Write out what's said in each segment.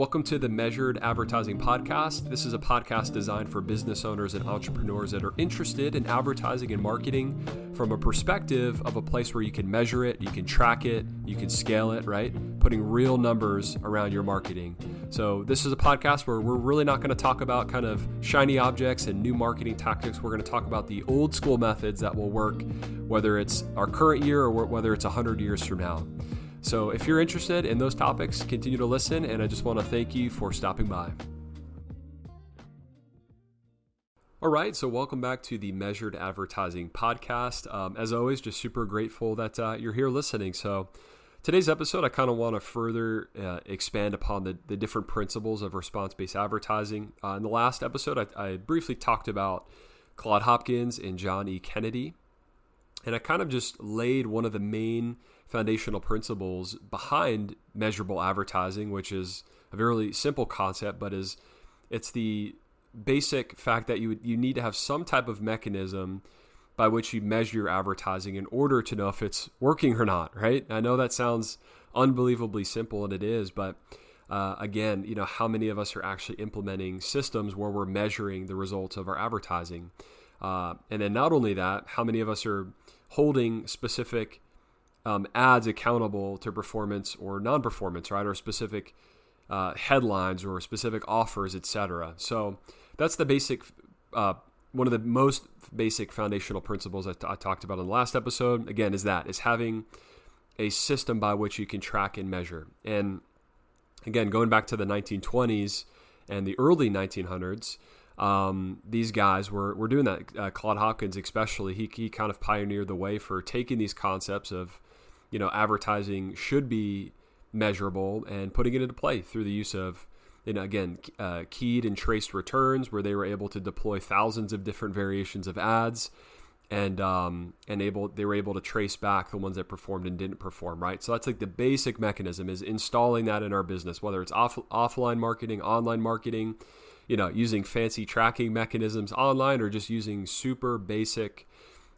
Welcome to the Measured Advertising Podcast. This is a podcast designed for business owners and entrepreneurs that are interested in advertising and marketing from a perspective of a place where you can measure it, you can track it, you can scale it, right? Putting real numbers around your marketing. So this is a podcast where we're really not going to talk about kind of shiny objects and new marketing tactics. We're going to talk about the old school methods that will work, whether it's our current year or whether it's 100 years from now. So if you're interested in those topics, continue to listen, and I just want to thank you for stopping by. All right, so welcome back to the Measured Advertising Podcast. As always, just super grateful that you're here listening. So today's episode, I kind of want to further expand upon the different principles of response-based advertising. In the last episode, I briefly talked about Claude Hopkins and John E. Kennedy, and I kind of just laid one of the main foundational principles behind measurable advertising, which is a very simple concept, but it's the basic fact that you need to have some type of mechanism by which you measure your advertising in order to know if it's working or not, right? I know that sounds unbelievably simple, and it is, but again, how many of us are actually implementing systems where we're measuring the results of our advertising? And then not only that, how many of us are holding specific ads accountable to performance or non-performance, right? Or specific headlines or specific offers, etc. So that's the basic, one of the most basic foundational principles I talked about in the last episode. Again, is having a system by which you can track and measure. And again, going back to the 1920s and the early 1900s, these guys were doing that. Claude Hopkins especially, he kind of pioneered the way for taking these concepts of advertising should be measurable and putting it into play through the use of, keyed and traced returns, where they were able to deploy thousands of different variations of ads, and they were able to trace back the ones that performed and didn't perform, right? So that's like the basic mechanism, is installing that in our business, whether it's offline marketing, online marketing, using fancy tracking mechanisms online, or just using super basic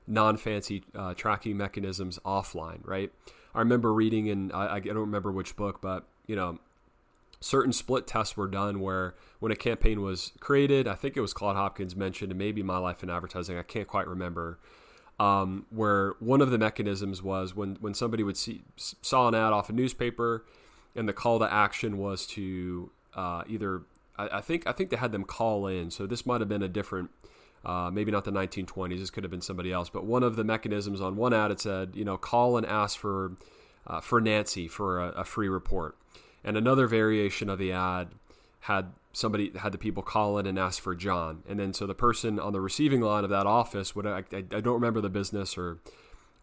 non-fancy tracking mechanisms offline, right? I remember reading in, I don't remember which book, but, certain split tests were done where when a campaign was created, I think it was Claude Hopkins mentioned, and maybe My Life in Advertising, I can't quite remember, where one of the mechanisms was when somebody saw an ad off a newspaper, and the call to action was to either, I think they had them call in. So this might have been a different, maybe not the 1920s. This could have been somebody else. But one of the mechanisms on one ad, it said, call and ask for Nancy for a free report. And another variation of the ad had the people call in and ask for John. And then so the person on the receiving line of that office I don't remember the business or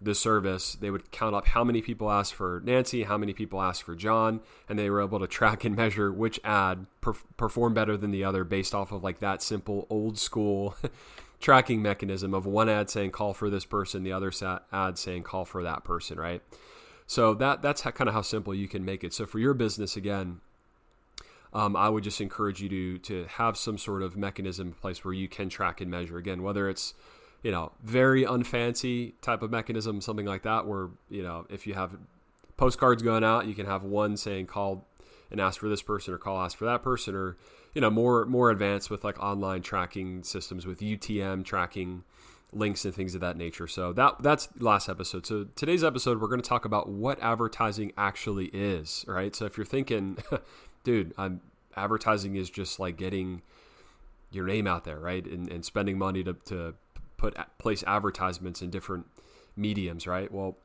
the service, they would count up how many people asked for Nancy, how many people asked for John, and they were able to track and measure which ad performed better than the other based off of like that simple old school tracking mechanism of one ad saying call for this person, the other ad saying call for that person, right? So that's kind of how simple you can make it. So for your business, again, I would just encourage you to have some sort of mechanism in place where you can track and measure. Again, whether it's very unfancy type of mechanism, something like that, where, if you have postcards going out, you can have one saying call and ask for this person, or call, ask for that person, or, more advanced with like online tracking systems with UTM tracking links and things of that nature. So that's last episode. So today's episode, we're going to talk about what advertising actually is, right? So if you're thinking, dude, advertising is just like getting your name out there, right? And spending money to place advertisements in different mediums, right? Well,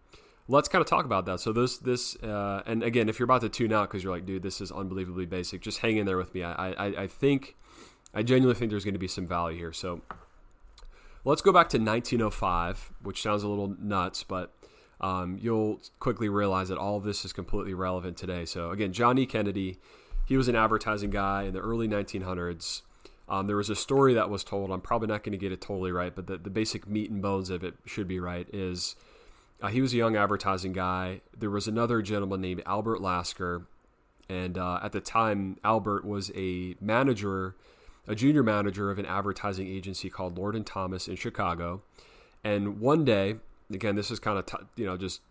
let's kind of talk about that. So this and again, if you're about to tune out because you're like, dude, this is unbelievably basic, just hang in there with me. I genuinely think there's going to be some value here. So let's go back to 1905, which sounds a little nuts, but you'll quickly realize that all of this is completely relevant today. So again, John E. Kennedy, he was an advertising guy in the early 1900s. There was a story that was told. I'm probably not going to get it totally right, but the basic meat and bones of it should be right. Is he was a young advertising guy. There was another gentleman named Albert Lasker, and at the time, Albert was a junior manager of an advertising agency called Lord & Thomas in Chicago. And one day, again, this is kind of just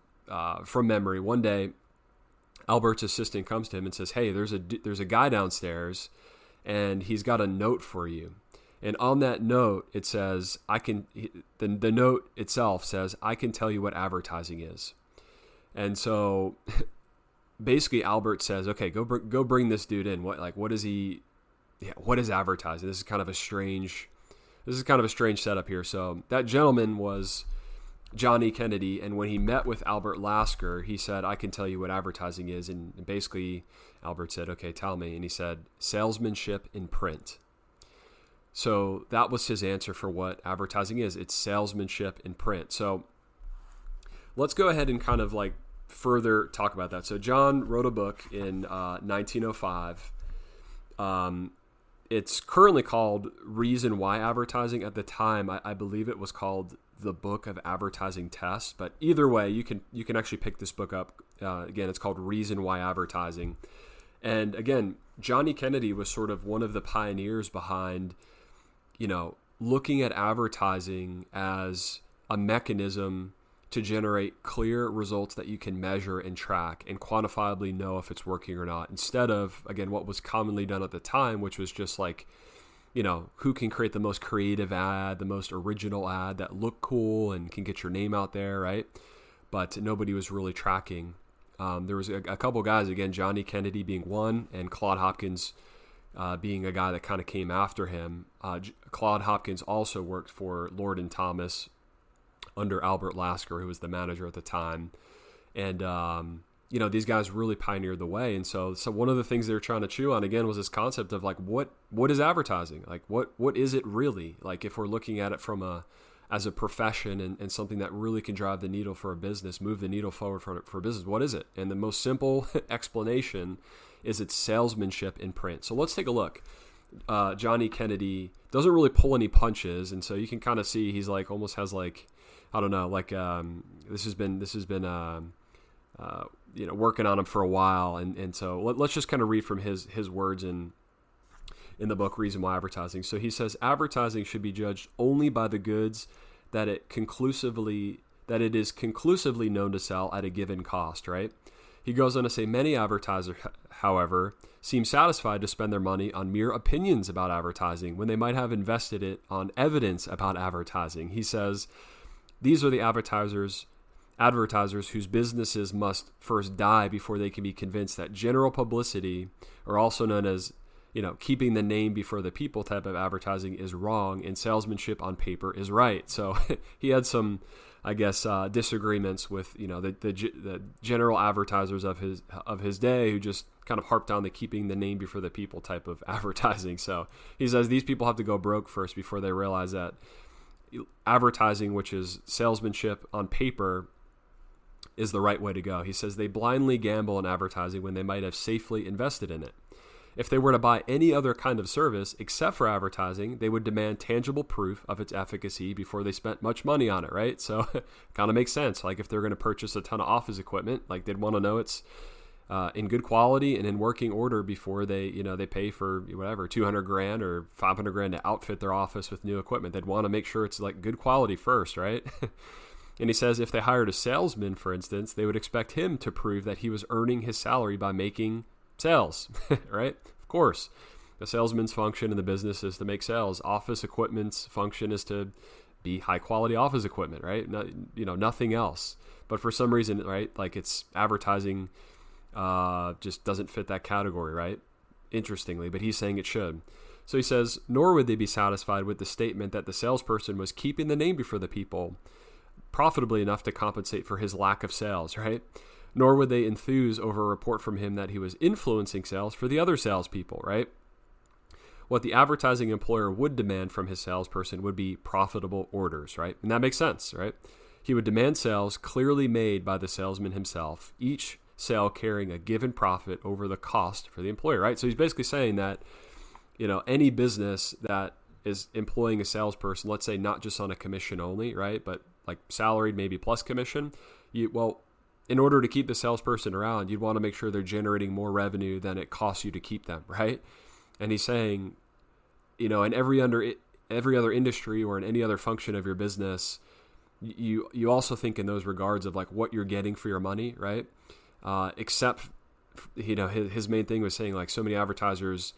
from memory. One day, Albert's assistant comes to him and says, "Hey, there's a guy downstairs, and he's got a note for you." And on that note, it says, the note itself says, "I can tell you what advertising is." And so basically Albert says, "Okay, go bring this dude in. What is he? Yeah, what is advertising?" This is kind of a strange setup here. So that gentleman was Johnny Kennedy, and when he met with Albert Lasker, he said, "I can tell you what advertising is." And basically Albert said, "Okay, tell me." And he said, "Salesmanship in print." So that was his answer for what advertising is. It's salesmanship in print. So let's go ahead and kind of like further talk about that. So John wrote a book in 1905. It's currently called Reason Why Advertising. At the time, I believe it was called The Book of Advertising Tests. But either way, you can actually pick this book up. Again, it's called Reason Why Advertising. And again, Johnny Kennedy was sort of one of the pioneers behind, looking at advertising as a mechanism to generate clear results that you can measure and track and quantifiably know if it's working or not, instead of, again, what was commonly done at the time, which was just like, who can create the most creative ad, the most original ad that look cool and can get your name out there, right? But nobody was really tracking. There was a couple guys, again, Johnny Kennedy being one, and Claude Hopkins being a guy that kind of came after him. Claude Hopkins also worked for Lord and Thomas under Albert Lasker, who was the manager at the time. And, these guys really pioneered the way. And so one of the things they were trying to chew on, again, was this concept of like, what is advertising? Like, what is it really? Like, if we're looking at it as a profession and something that really can drive the needle for a business, move the needle forward for a business, what is it? And the most simple explanation is it's salesmanship in print. So let's take a look. Johnny Kennedy doesn't really pull any punches. And so you can kind of see he's like, almost has like, I don't know, like this has been working on him for a while, and so let's just kind of read from his words in the book Reason Why Advertising. So he says, advertising should be judged only by the goods that it is conclusively known to sell at a given cost, right? He goes on to say, many advertisers, however, seem satisfied to spend their money on mere opinions about advertising when they might have invested it on evidence about advertising. He says, these are the advertisers whose businesses must first die before they can be convinced that general publicity, or also known as, keeping the name before the people type of advertising, is wrong and salesmanship on paper is right. So he had some, I guess, disagreements with, the general advertisers of his day, who just kind of harped on the keeping the name before the people type of advertising. So he says these people have to go broke first before they realize that advertising, which is salesmanship on paper, is the right way to go. He says they blindly gamble in advertising when they might have safely invested in it. If they were to buy any other kind of service except for advertising, they would demand tangible proof of its efficacy before they spent much money on it, right? So kind of makes sense. Like if they're going to purchase a ton of office equipment, like they'd want to know it's in good quality and in working order before they pay for whatever, $200,000 or $500,000 to outfit their office with new equipment. They'd want to make sure it's like good quality first, right? And he says if they hired a salesman, for instance, they would expect him to prove that he was earning his salary by making sales, right? Of course, the salesman's function in the business is to make sales. Office equipment's function is to be high quality office equipment, right? Nothing else. But for some reason, right, like it's advertising just doesn't fit that category, right? Interestingly, but he's saying it should. So he says, nor would they be satisfied with the statement that the salesperson was keeping the name before the people profitably enough to compensate for his lack of sales, right? Nor would they enthuse over a report from him that he was influencing sales for the other salespeople, right? What the advertising employer would demand from his salesperson would be profitable orders, right? And that makes sense, right? He would demand sales clearly made by the salesman himself, each sale carrying a given profit over the cost for the employer, right? So he's basically saying that, any business that is employing a salesperson, let's say not just on a commission only, right? But like salaried, maybe plus commission, in order to keep the salesperson around, you'd want to make sure they're generating more revenue than it costs you to keep them, right? And he's saying, in every other industry or in any other function of your business, you also think in those regards of like what you're getting for your money, right? Except his main thing was saying like so many advertisers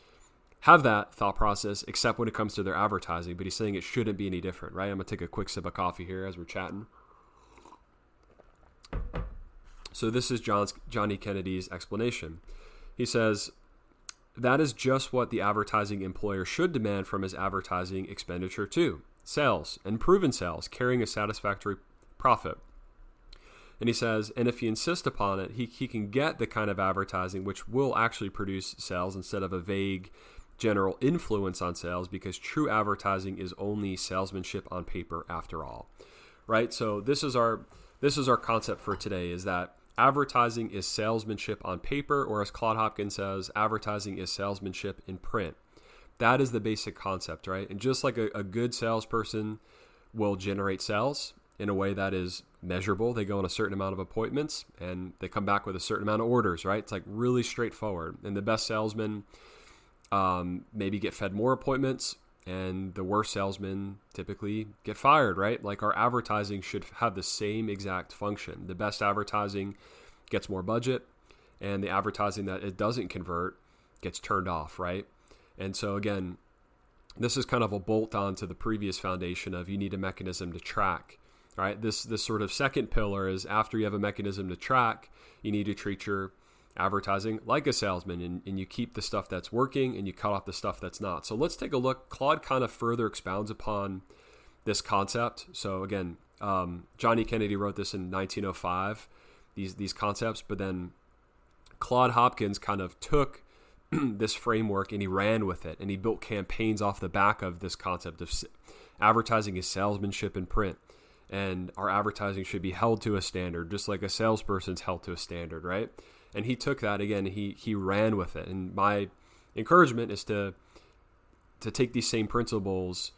have that thought process, except when it comes to their advertising. But he's saying it shouldn't be any different, right? I'm gonna take a quick sip of coffee here as we're chatting. So this is Johnny Kennedy's explanation. He says, that is just what the advertising employer should demand from his advertising expenditure too. Sales, and proven sales, carrying a satisfactory profit. And he says, and if you insist upon it, he can get the kind of advertising which will actually produce sales instead of a vague general influence on sales, because true advertising is only salesmanship on paper after all. Right? So this is our concept for today, is that advertising is salesmanship on paper, or as Claude Hopkins says, advertising is salesmanship in print. That is the basic concept, right? And just like a good salesperson will generate sales in a way that is measurable, they go on a certain amount of appointments and they come back with a certain amount of orders, right? It's like really straightforward. And the best salesmen maybe get fed more appointments, and the worst salesmen typically get fired, right? Like our advertising should have the same exact function. The best advertising gets more budget, and the advertising that it doesn't convert gets turned off, right? And so again, this is kind of a bolt on to the previous foundation of you need a mechanism to track, right? This sort of second pillar is after you have a mechanism to track, you need to treat your advertising like a salesman, and you keep the stuff that's working and you cut off the stuff that's not. So let's take a look. Claude kind of further expounds upon this concept. So again, Johnny Kennedy wrote this in 1905, these concepts, but then Claude Hopkins kind of took this framework and he ran with it, and he built campaigns off the back of this concept of advertising is salesmanship in print, and our advertising should be held to a standard, just like a salesperson's held to a standard, right? And he took that again, he ran with it. And my encouragement is to take these same principles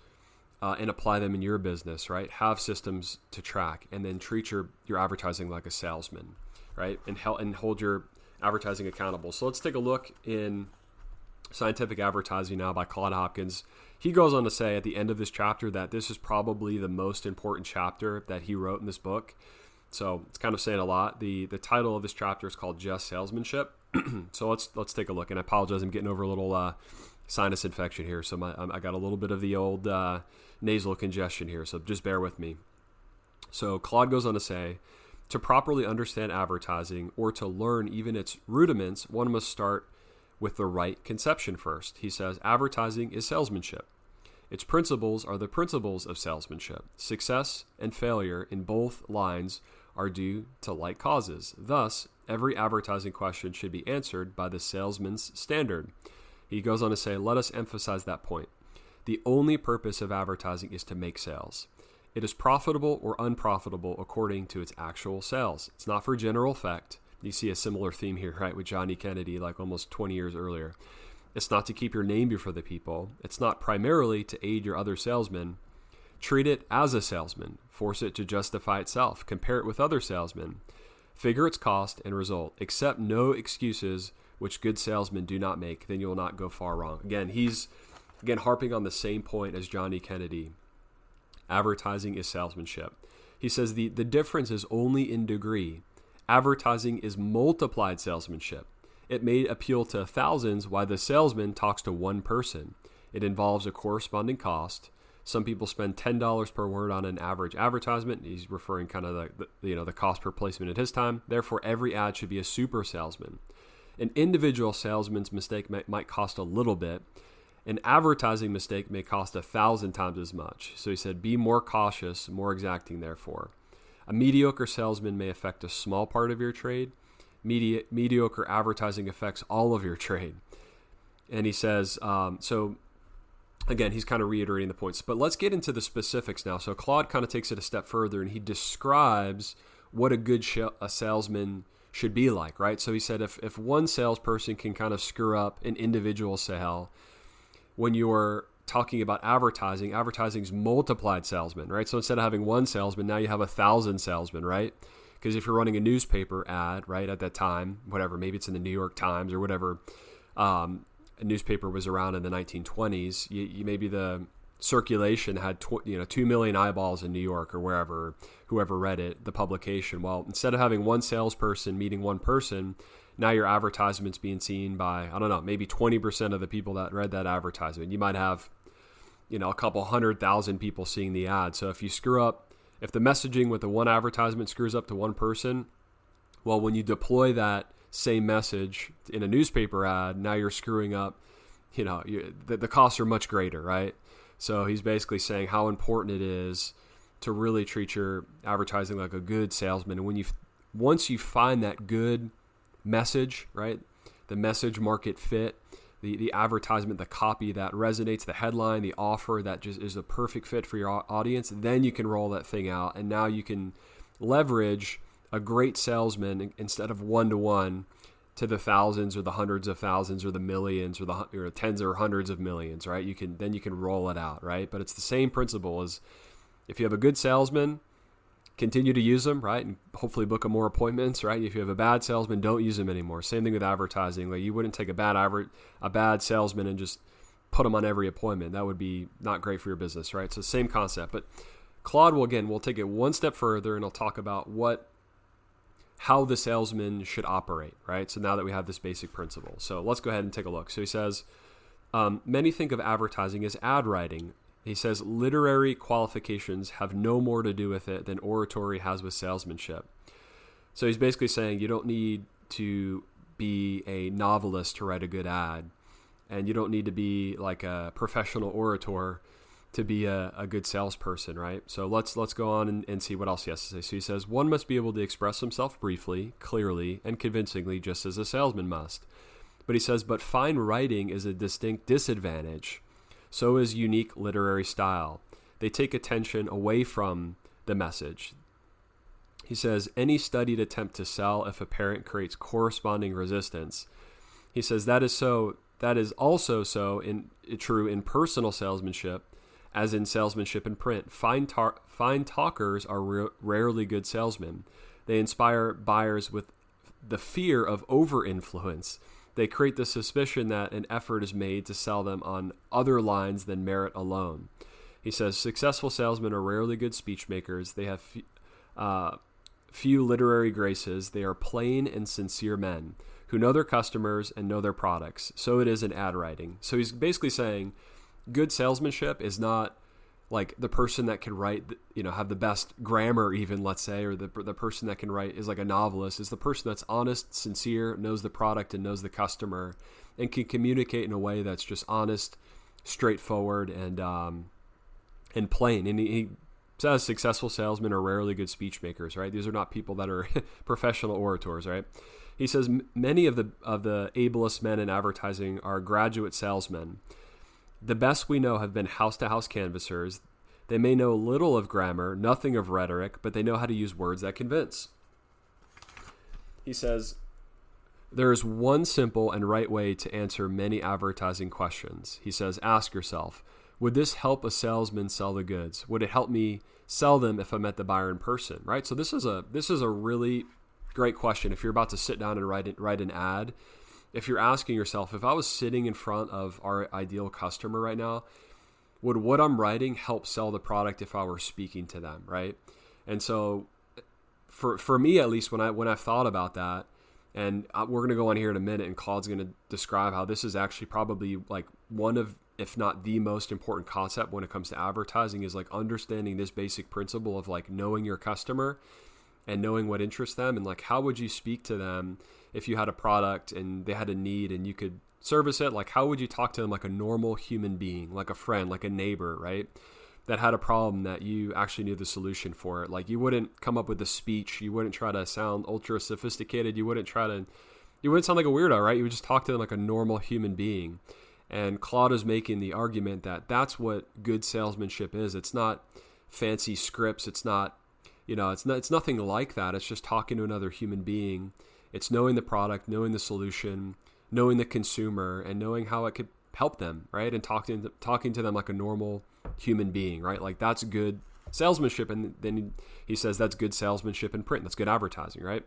and apply them in your business, right? Have systems to track, and then treat your advertising like a salesman, right? And hold your advertising accountable. So let's take a look in Scientific Advertising now by Claude Hopkins. He goes on to say at the end of this chapter that this is probably the most important chapter that he wrote in this book. So it's kind of saying a lot. The title of this chapter is called Just Salesmanship. So let's take a look. And I apologize, I'm getting over a little sinus infection here. So I got a little bit of the old nasal congestion here. So just bear with me. So Claude goes on to say, to properly understand advertising, or to learn even its rudiments, one must start with the right conception first. He says, advertising is salesmanship. Its principles are the principles of salesmanship. Success and failure in both lines are due to like causes. Thus, every advertising question should be answered by the salesman's standard. He goes on to say, let us emphasize that point. The only purpose of advertising is to make sales. It is profitable or unprofitable according to its actual sales. It's not for general effect. You see a similar theme here, right, with Johnny Kennedy, like almost 20 years earlier. It's not to keep your name before the people. It's not primarily to aid your other salesmen. Treat it as a salesman. Force it to justify itself. Compare it with other salesmen. Figure its cost and result. Accept no excuses which good salesmen do not make. Then you will not go far wrong. Again, he's harping on the same point as Johnny Kennedy. Advertising is salesmanship. He says the difference is only in degree. Advertising is multiplied salesmanship. It may appeal to thousands while the salesman talks to one person. It involves a corresponding cost. Some people spend $10 per word on an average advertisement. He's referring kind of the cost per placement at his time. Therefore, every ad should be a super salesman. An individual salesman's mistake might cost a little bit. An advertising mistake may cost 1,000 times as much. So he said, be more cautious, more exacting, therefore. A mediocre salesman may affect a small part of your trade. Mediocre advertising affects all of your trade. And he says, so again, he's kind of reiterating the points. But let's get into the specifics now. So Claude kind of takes it a step further, and he describes what a good salesman should be like, right? So he said if one salesperson can kind of screw up an individual sale, when you're talking about advertising's multiplied salesman, right? So instead of having one salesman, now you have 1,000 salesmen, right? Because if you're running a newspaper ad, right, at that time, whatever, maybe it's in the New York Times or whatever, a newspaper was around in the 1920s, you maybe the circulation had 2 million eyeballs in New York or wherever, whoever read it, the publication. Well, instead of having one salesperson meeting one person, now your advertisement's being seen by, I don't know, maybe 20% of the people that read that advertisement. You might have, a couple 100,000 people seeing the ad. So if you screw up, if the messaging with the one advertisement screws up to one person, well, when you deploy that same message in a newspaper ad, now you're screwing up, the costs are much greater, right? So he's basically saying how important it is to really treat your advertising like a good salesman. And once you find that good message, right, the message market fit, the advertisement, the copy that resonates, the headline, the offer that just is a perfect fit for your audience, then you can roll that thing out. And now you can leverage a great salesman instead of one-to-one to the thousands or the hundreds of thousands or the millions or the tens or hundreds of millions, right? You can roll it out, right? But it's the same principle as if you have a good salesman, continue to use them, right? And hopefully book them more appointments, right? If you have a bad salesman, don't use them anymore. Same thing with advertising. Like you wouldn't take a bad salesman and just put them on every appointment. That would be not great for your business, right? So same concept. But Claude we'll take it one step further and he'll talk about how the salesman should operate, right? So now that we have this basic principle. So let's go ahead and take a look. So he says, many think of advertising as ad writing. He says literary qualifications have no more to do with it than oratory has with salesmanship. So he's basically saying you don't need to be a novelist to write a good ad, and you don't need to be like a professional orator to be a good salesperson, right? So let's go on and see what else he has to say. So he says, one must be able to express himself briefly, clearly, and convincingly, just as a salesman must. But he says, but fine writing is a distinct disadvantage. So is unique literary style. They take attention away from the message. He says, any studied attempt to sell, if apparent, creates corresponding resistance. He says that is also true in personal salesmanship as in salesmanship in print. Fine talkers are rarely good salesmen. They inspire buyers with the fear of over-influence. They create the suspicion that an effort is made to sell them on other lines than merit alone. He says, successful salesmen are rarely good speech makers. They have few literary graces. They are plain and sincere men who know their customers and know their products. So it is in ad writing. So he's basically saying good salesmanship is not like the person that can write, have the best grammar even, let's say, or the person that can write is like a novelist, is the person that's honest, sincere, knows the product and knows the customer and can communicate in a way that's just honest, straightforward, and plain. And he says successful salesmen are rarely good speech makers, right? These are not people that are professional orators, right? He says many of the ablest men in advertising are graduate salesmen. The best we know have been house-to-house canvassers. They may know little of grammar, nothing of rhetoric, but they know how to use words that convince. He says, there is one simple and right way to answer many advertising questions. He says, ask yourself, would this help a salesman sell the goods? Would it help me sell them if I met the buyer in person, right? So this is a really great question. If you're about to sit down and write an ad, if you're asking yourself, if I was sitting in front of our ideal customer right now, would what I'm writing help sell the product if I were speaking to them, right? And so for me, at least, when I've thought about that, and we're going to go on here in a minute, and Claude's going to describe how this is actually probably like one of, if not the most important concept when it comes to advertising, is like understanding this basic principle of like knowing your customer and knowing what interests them, and like how would you speak to them if you had a product and they had a need and you could service it. Like how would you talk to them like a normal human being, like a friend, like a neighbor, right, that had a problem that you actually knew the solution for it. Like you wouldn't come up with a speech, you wouldn't try to sound ultra sophisticated, you wouldn't sound like a weirdo, right? You would just talk to them like a normal human being. And Claude is making the argument that that's what good salesmanship is. It's not fancy scripts, it's not, it's nothing like that. It's just talking to another human being. It's knowing the product, knowing the solution, knowing the consumer, and knowing how it could help them, right? And talking to them like a normal human being, right? Like that's good salesmanship. And then he says that's good salesmanship in print. That's good advertising, right?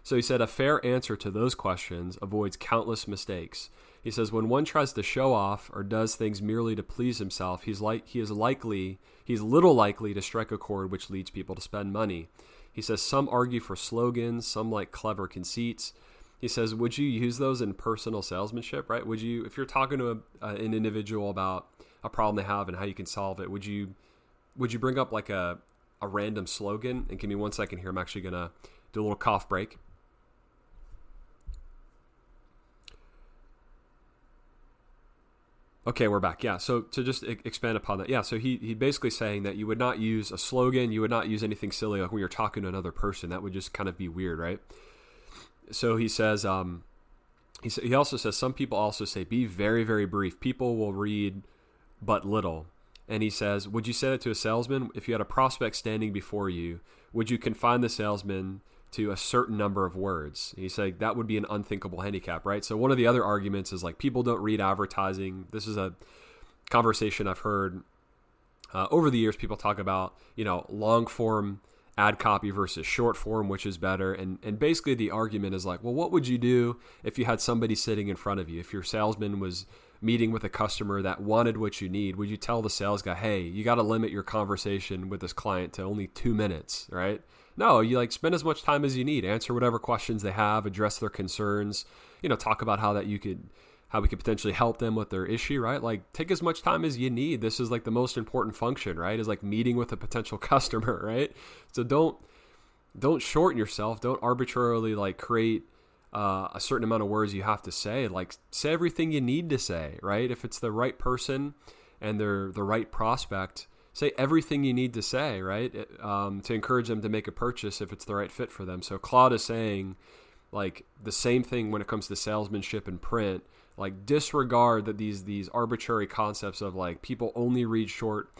So he said a fair answer to those questions avoids countless mistakes. He says when one tries to show off or does things merely to please himself, he's little likely to strike a chord which leads people to spend money. He says some argue for slogans, some like clever conceits, he says, would you use those in personal salesmanship, right? Would you, if you're talking to an individual about a problem they have and how you can solve it, would you bring up like a random slogan? And give me 1 second here. I'm actually going to do a little cough break. Okay, we're back. Yeah, so to just expand upon that. Yeah, so he basically saying that you would not use a slogan, you would not use anything silly like when you're talking to another person. That would just kind of be weird, right? So he says, he also says, some people also say, be very, very brief. People will read but little. And he says, would you say that to a salesman? If you had a prospect standing before you, would you confine the salesman to a certain number of words? He said that would be an unthinkable handicap, right? So one of the other arguments is like people don't read advertising. This is a conversation I've heard over the years. People talk about, long form ad copy versus short form, which is better. And basically the argument is like, well, what would you do if you had somebody sitting in front of you? If your salesman was meeting with a customer that wanted what you need, would you tell the sales guy, hey, you got to limit your conversation with this client to only 2 minutes, right? No, you spend as much time as you need, answer whatever questions they have, address their concerns, talk about how we could potentially help them with their issue, right? Like take as much time as you need. This is like the most important function, right? Is like meeting with a potential customer, right? So don't shorten yourself. Don't arbitrarily like create a certain amount of words you have to say. Like say everything you need to say, right? If it's the right person and they're the right prospect, say everything you need to say, right? To encourage them to make a purchase if it's the right fit for them. So Claude is saying like the same thing when it comes to salesmanship in print. Like disregard that these arbitrary concepts of like people only read short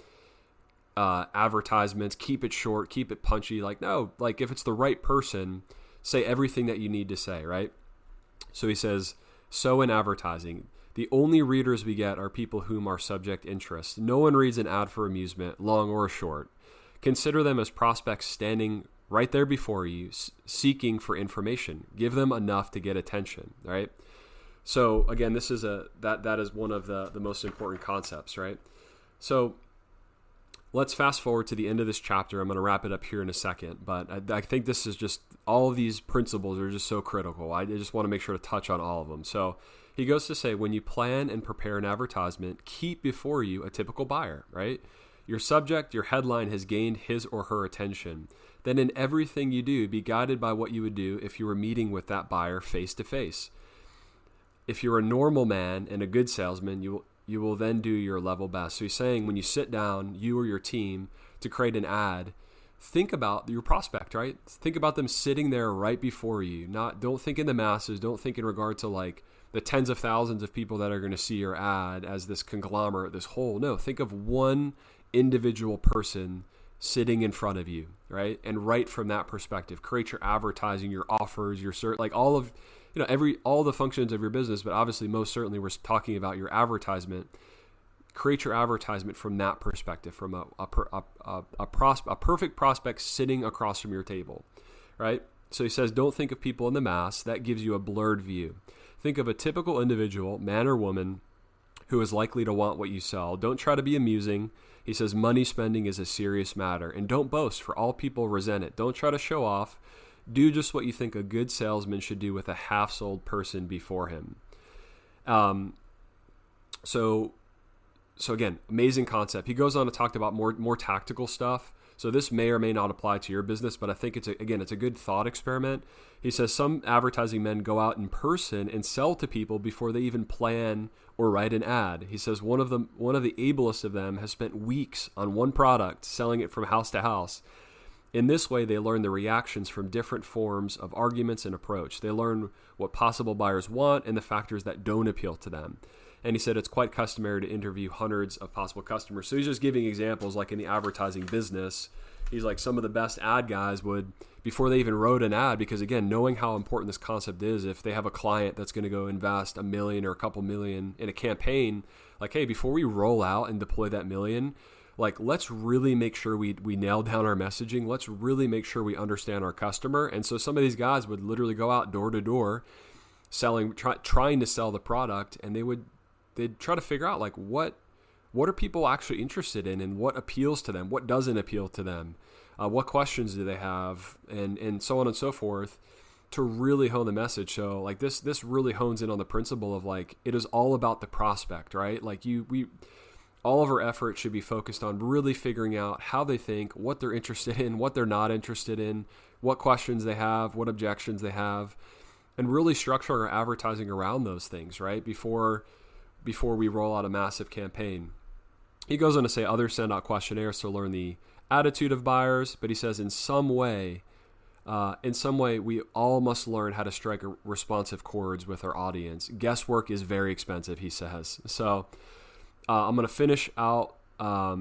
advertisements, keep it short, keep it punchy. Like no, like if it's the right person, say everything that you need to say, right? So he says, so in advertising, the only readers we get are people whom our subject interests. No one reads an ad for amusement, long or short. Consider them as prospects standing right there before you, seeking for information. Give them enough to get attention, right? So again, this is that is one of the most important concepts, right? So let's fast forward to the end of this chapter. I'm going to wrap it up here in a second, but I think this is just, all of these principles are just so critical. I just want to make sure to touch on all of them. So he goes to say, when you plan and prepare an advertisement, keep before you a typical buyer, right? Your subject, your headline has gained his or her attention. Then in everything you do, be guided by what you would do if you were meeting with that buyer face to face. If you're a normal man and a good salesman, you will then do your level best. So he's saying when you sit down, you or your team, to create an ad, think about your prospect, right? Think about them sitting there right before you. Don't think in the masses. Don't think in regard to like the tens of thousands of people that are going to see your ad as this conglomerate, this whole. No, think of one individual person sitting in front of you, right? And right from that perspective, create your advertising, your offers, your like all of, all the functions of your business, but obviously most certainly we're talking about your advertisement. Create your advertisement from that perspective, from a perfect prospect sitting across from your table, right? So he says, don't think of people in the mass. That gives you a blurred view. Think of a typical individual, man or woman, who is likely to want what you sell. Don't try to be amusing. He says, money spending is a serious matter, and don't boast, for all people resent it. Don't try to show off. Do just what you think a good salesman should do with a half-sold person before him. So again, amazing concept. He goes on to talk about more tactical stuff. So this may or may not apply to your business, but I think it's a good thought experiment. He says some advertising men go out in person and sell to people before they even plan or write an ad. He says one of the ablest of them has spent weeks on one product, selling it from house to house. In this way, they learn the reactions from different forms of arguments and approach. They learn what possible buyers want and the factors that don't appeal to them. And he said it's quite customary to interview hundreds of possible customers. So he's just giving examples like in the advertising business. He's like some of the best ad guys would, before they even wrote an ad, because again, knowing how important this concept is, if they have a client that's going to go invest $1 million or a couple million in a campaign, like, hey, before we roll out and deploy that $1 million, like, let's really make sure we nail down our messaging. Let's really make sure we understand our customer. And so some of these guys would literally go out door to door selling, trying to sell the product, and they'd try to figure out like what are people actually interested in and what appeals to them, what doesn't appeal to them, what questions do they have, and so on and so forth. to really hone the message. So like this really hones in on the principle of like, it is all about the prospect, right? Like all of our effort should be focused on really figuring out how they think, what they're interested in, what they're not interested in, what questions they have, what objections they have, and really structure our advertising around those things, right? Before we roll out a massive campaign. He goes on to say others send out questionnaires to learn the attitude of buyers, but he says in some way, we all must learn how to strike responsive chords with our audience. Guesswork is very expensive, he says. So I'm going to finish out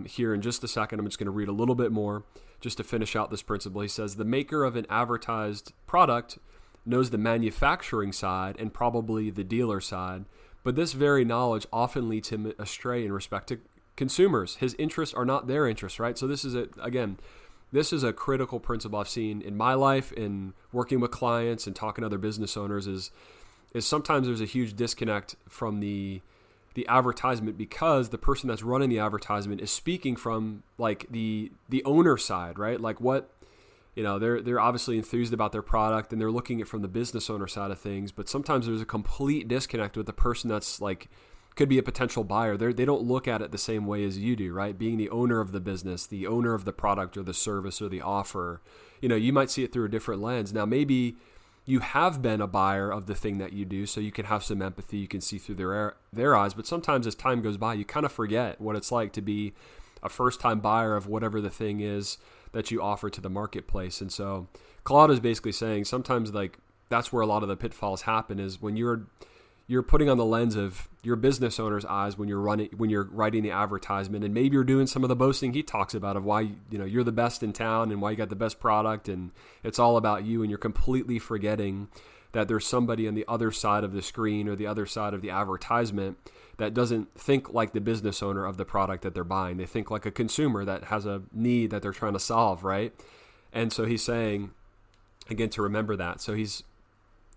here in just a second. I'm just going to read a little bit more just to finish out this principle. He says, the maker of an advertised product knows the manufacturing side and probably the dealer side, but this very knowledge often leads him astray in respect to consumers. His interests are not their interests, right? So this is a critical principle I've seen in my life, in working with clients and talking to other business owners, is sometimes there's a huge disconnect from the advertisement because the person that's running the advertisement is speaking from like the owner side, right? Like what, they're obviously enthused about their product and they're looking at it from the business owner side of things, but sometimes there's a complete disconnect with the person that's like, could be a potential buyer. They don't look at it the same way as you do, right? Being the owner of the business, the owner of the product or the service or the offer, you might see it through a different lens. Now, maybe you have been a buyer of the thing that you do, so you can have some empathy, you can see through their eyes, but sometimes as time goes by, you kind of forget what it's like to be a first-time buyer of whatever the thing is that you offer to the marketplace. And so Claude is basically saying sometimes like that's where a lot of the pitfalls happen, is when you're putting on the lens of your business owner's eyes when you're writing the advertisement, and maybe you're doing some of the boasting he talks about of why you're the best in town and why you got the best product and it's all about you, and you're completely forgetting that there's somebody on the other side of the screen or the other side of the advertisement that doesn't think like the business owner of the product that they're buying. They think like a consumer that has a need that they're trying to solve, right? And so he's saying, again, to remember that. So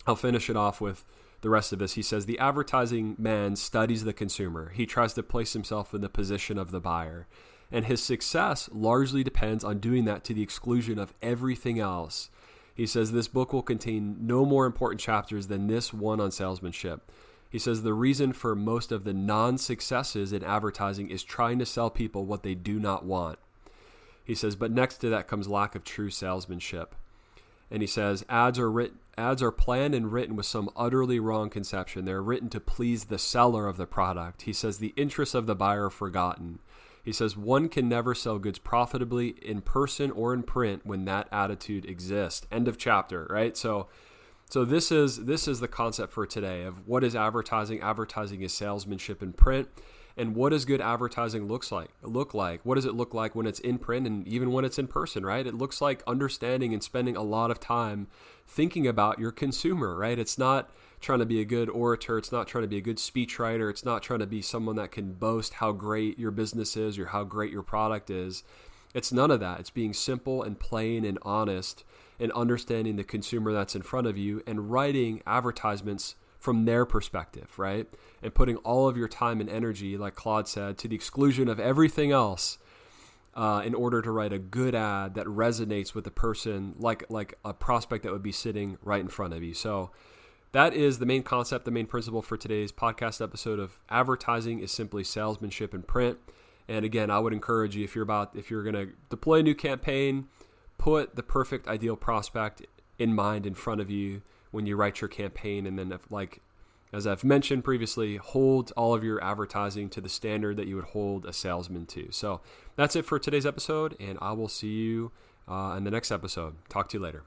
I'll finish it off with the rest of this. He says, the advertising man studies the consumer. He tries to place himself in the position of the buyer. And his success largely depends on doing that to the exclusion of everything else. He says, this book will contain no more important chapters than this one on salesmanship. He says, the reason for most of the non-successes in advertising is trying to sell people what they do not want. He says, but next to that comes lack of true salesmanship. And he says, ads are planned and written with some utterly wrong conception. They're written to please the seller of the product. He says, the interests of the buyer are forgotten. He says, one can never sell goods profitably in person or in print when that attitude exists. End of chapter, right? So this is the concept for today of what is advertising. Advertising is salesmanship in print. And what does good advertising look like? What does it look like when it's in print and even when it's in person, right? It looks like understanding and spending a lot of time thinking about your consumer, right? It's not trying to be a good orator. It's not trying to be a good speechwriter. It's not trying to be someone that can boast how great your business is or how great your product is. It's none of that. It's being simple and plain and honest and understanding the consumer that's in front of you and writing advertisements from their perspective, right? And putting all of your time and energy, like Claude said, to the exclusion of everything else in order to write a good ad that resonates with the person, like a prospect that would be sitting right in front of you. So that is the main concept, the main principle for today's podcast episode of advertising is simply salesmanship in print. And again, I would encourage you, if you're going to deploy a new campaign, put the perfect ideal prospect in mind in front of you when you write your campaign. And then, as I've mentioned previously, hold all of your advertising to the standard that you would hold a salesman to. So that's it for today's episode, and I will see you in the next episode. Talk to you later.